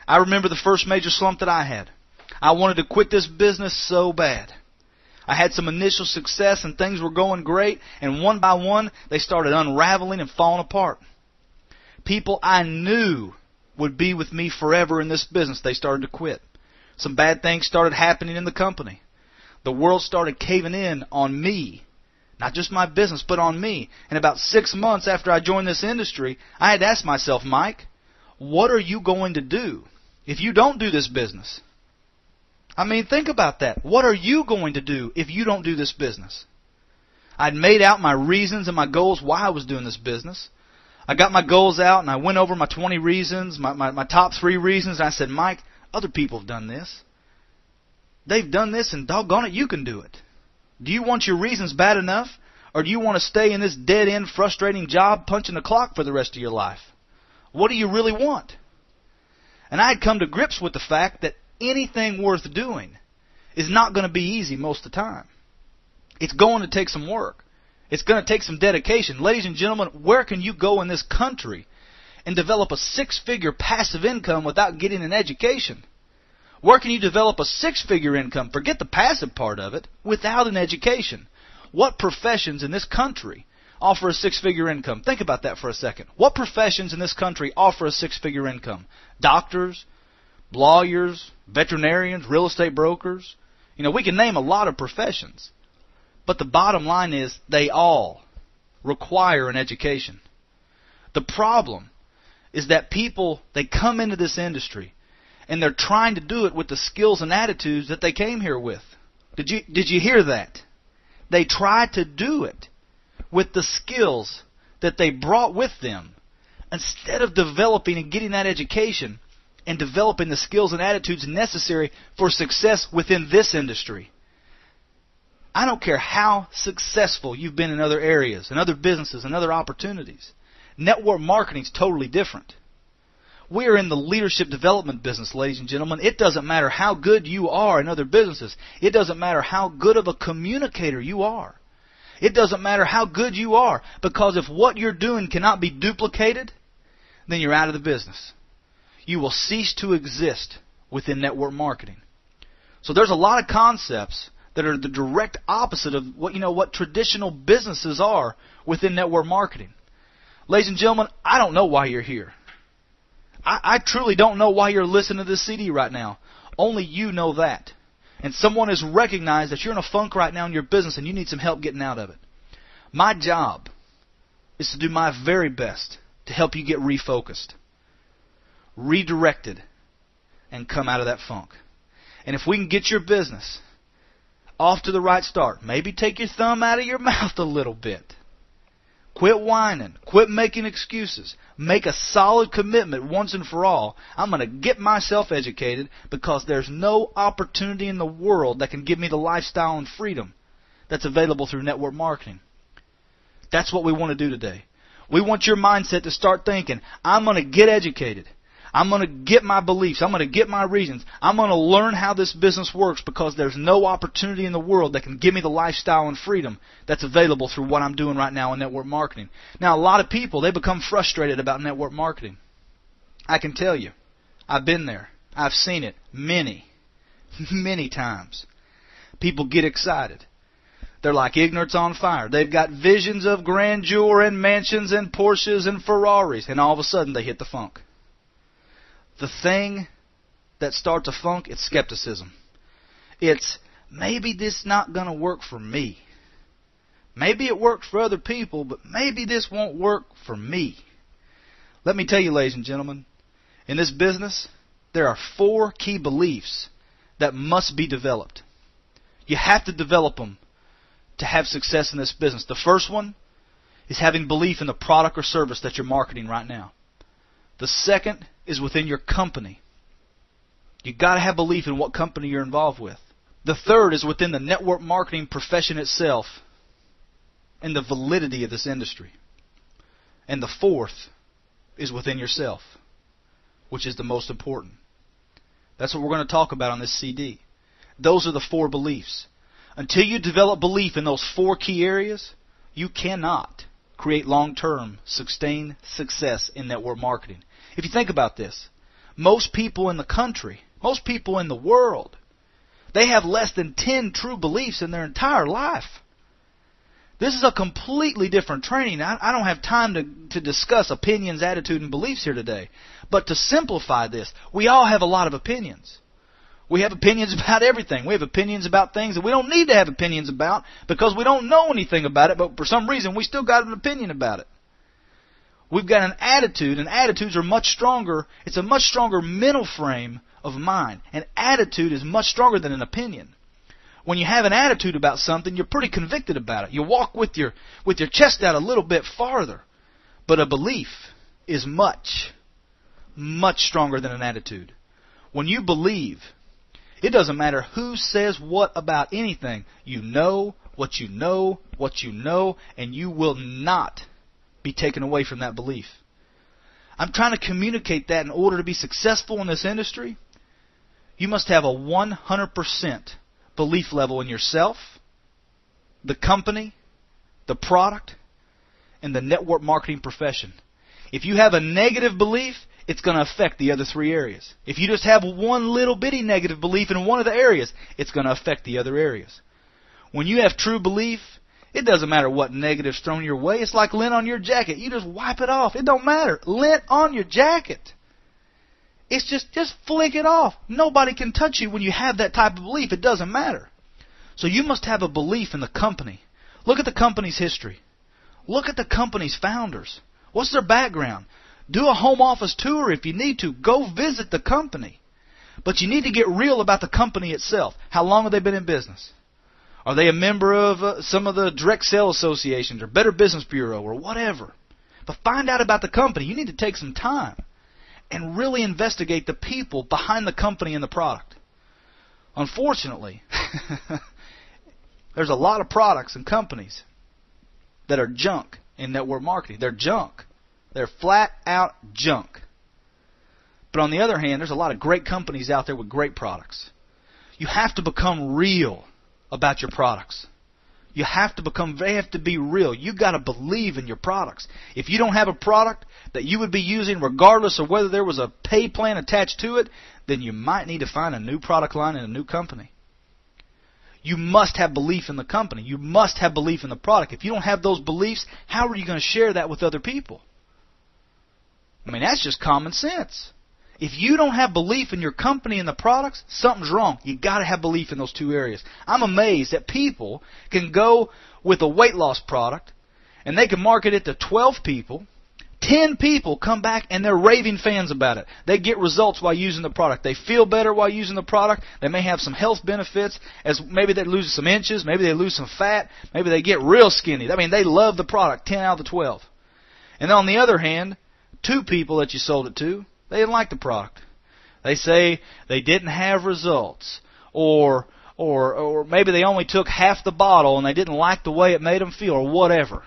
I remember the first major slump that I had. I wanted to quit this business so bad. I had some initial success and things were going great, and one by one they started unraveling and falling apart. People I knew would be with me forever in this business, they started to quit. Some bad things started happening in the company. The world started caving in on me. Not just my business, but on me. And about 6 months after I joined this industry, I had asked myself, Mike, what are you going to do if you don't do this business? I mean, think about that. What are you going to do if you don't do this business? I'd made out my reasons and my goals why I was doing this business. I got my goals out and I went over my 20 reasons, my top 3 reasons. And I said, Mike, other people have done this. They've done this and doggone it, you can do it. Do you want your reasons bad enough? Or do you want to stay in this dead-end, frustrating job punching the clock for the rest of your life? What do you really want? And I had come to grips with the fact that anything worth doing is not going to be easy most of the time. It's going to take some work. It's going to take some dedication. Ladies and gentlemen, where can you go in this country and develop a 6-figure passive income without getting an education? Where can you develop a 6-figure income, forget the passive part of it, without an education? What professions in this country offer a 6-figure income? Think about that for a second. What professions in this country offer a 6-figure income? Doctors, lawyers, veterinarians, real estate brokers. You know, we can name a lot of professions. But the bottom line is they all require an education. The problem is that people, they come into this industry and they're trying to do it with the skills and attitudes that they came here with. Did you hear that? They try to do it with the skills that they brought with them instead of developing and getting that education and developing the skills and attitudes necessary for success within this industry. I don't care how successful you've been in other areas, in other businesses, and other opportunities. Network marketing is totally different. We are in the leadership development business, ladies and gentlemen. It doesn't matter how good you are in other businesses. It doesn't matter how good of a communicator you are. It doesn't matter how good you are, because if what you're doing cannot be duplicated, then you're out of the business. You will cease to exist within network marketing. So there's a lot of concepts that are the direct opposite of what traditional businesses are within network marketing. Ladies and gentlemen, I don't know why you're here. I truly don't know why you're listening to this CD right now. Only you know that. And someone has recognized that you're in a funk right now in your business and you need some help getting out of it. My job is to do my very best to help you get refocused, redirected, and come out of that funk. And if we can get your business off to the right start, maybe take your thumb out of your mouth a little bit. Quit whining. Quit making excuses. Make a solid commitment once and for all. I'm going to get myself educated because there's no opportunity in the world that can give me the lifestyle and freedom that's available through network marketing. That's what we want to do today. We want your mindset to start thinking, I'm going to get educated. I'm going to get my beliefs. I'm going to get my reasons. I'm going to learn how this business works because there's no opportunity in the world that can give me the lifestyle and freedom that's available through what I'm doing right now in network marketing. Now, a lot of people, they become frustrated about network marketing. I can tell you, I've been there. I've seen it many, many times. People get excited. They're like ignorance on fire. They've got visions of grandeur and mansions and Porsches and Ferraris, and all of a sudden they hit the funk. The thing that starts a funk, it's skepticism. It's, maybe this not going to work for me. Maybe it works for other people, but maybe this won't work for me. Let me tell you, ladies and gentlemen, in this business, there are 4 key beliefs that must be developed. You have to develop them to have success in this business. The first one is having belief in the product or service that you're marketing right now. The second is within your company. You've got to have belief in what company you're involved with. The third is within the network marketing profession itself and the validity of this industry. And the fourth is within yourself, which is the most important. That's what we're going to talk about on this CD. Those are the 4 beliefs. Until you develop belief in those 4 key areas, you cannot create long-term, sustained success in network marketing. If you think about this, Most people in the country, most people in the world, they have less than 10 true beliefs in their entire life. This is a completely different training. I don't have time to discuss opinions, attitude, and beliefs here today. But to simplify this, we all have a lot of opinions. We have opinions about everything. We have opinions about things that we don't need to have opinions about because we don't know anything about it, but for some reason we still got an opinion about it. We've got an attitude, and attitudes are much stronger. It's a much stronger mental frame of mind. An attitude is much stronger than an opinion. When you have an attitude about something, you're pretty convicted about it. You walk with your chest out a little bit farther. But a belief is much, much stronger than an attitude. When you believe, it doesn't matter who says what about anything. You know what you know, what you know, and you will not be taken away from that belief. I'm trying to communicate that in order to be successful in this industry, you must have a 100% belief level in yourself, the company, the product, and the network marketing profession. If you have a negative belief, it's going to affect the other three areas. If you just have one little bitty negative belief in one of the areas, it's going to affect the other areas. When you have true belief, it doesn't matter what negative's thrown your way. It's like lint on your jacket. You just wipe it off. It don't matter. Lint on your jacket. It's just flick it off. Nobody can touch you when you have that type of belief. It doesn't matter. So you must have a belief in the company. Look at the company's history. Look at the company's founders. What's their background? Do a home office tour if you need to. Go visit the company. But you need to get real about the company itself. How long have they been in business? Are they a member of some of the direct sale associations or Better Business Bureau or whatever? But find out about the company. You need to take some time and really investigate the people behind the company and the product. Unfortunately, there's a lot of products and companies that are junk in network marketing. They're junk. They're flat out junk. But on the other hand, there's a lot of great companies out there with great products. You have to become real about your products. They have to be real. You got to believe in your products. If you don't have a product that you would be using regardless of whether there was a pay plan attached to it, then you might need to find a new product line and a new company. You must have belief in the company. You must have belief in the product. If you don't have those beliefs, how are you going to share that with other people? I mean, that's just common sense. If you don't have belief in your company and the products, something's wrong. You got to have belief in those two areas. I'm amazed that people can go with a weight loss product and they can market it to 12 people. 10 people come back and they're raving fans about it. They get results while using the product. They feel better while using the product. They may have some health benefits, as maybe they lose some inches, maybe they lose some fat, maybe they get real skinny. I mean, they love the product, 10 out of the 12. And on the other hand, 2 people that you sold it to, they didn't like the product. They say they didn't have results, or maybe they only took half the bottle and they didn't like the way it made them feel, or whatever.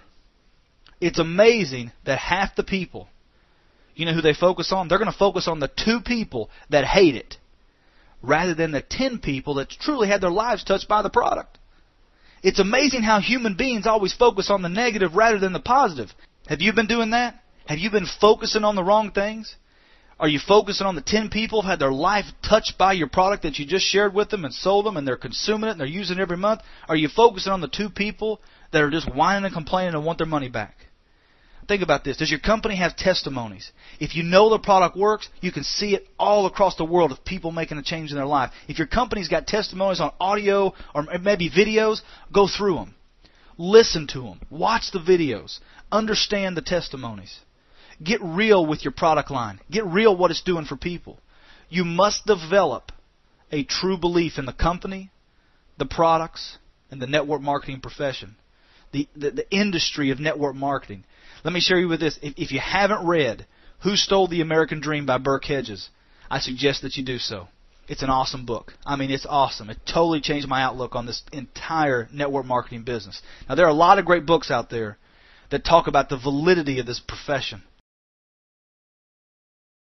It's amazing that half the people, you know who they focus on? They're going to focus on the 2 people that hate it, rather than the 10 people that truly had their lives touched by the product. It's amazing how human beings always focus on the negative rather than the positive. Have you been doing that? Have you been focusing on the wrong things? Are you focusing on the 10 people who had their life touched by your product that you just shared with them and sold them and they're consuming it and they're using it every month? Are you focusing on the 2 people that are just whining and complaining and want their money back? Think about this. Does your company have testimonies? If you know the product works, you can see it all across the world of people making a change in their life. If your company's got testimonies on audio or maybe videos, go through them. Listen to them. Watch the videos. Understand the testimonies. Get real with your product line. Get real what it's doing for people. You must develop a true belief in the company, the products, and the network marketing profession. The industry of network marketing. Let me share you with this. If you haven't read Who Stole the American Dream by Burke Hedges, I suggest that you do so. It's an awesome book. I mean, it's awesome. It totally changed my outlook on this entire network marketing business. Now, there are a lot of great books out there that talk about the validity of this profession.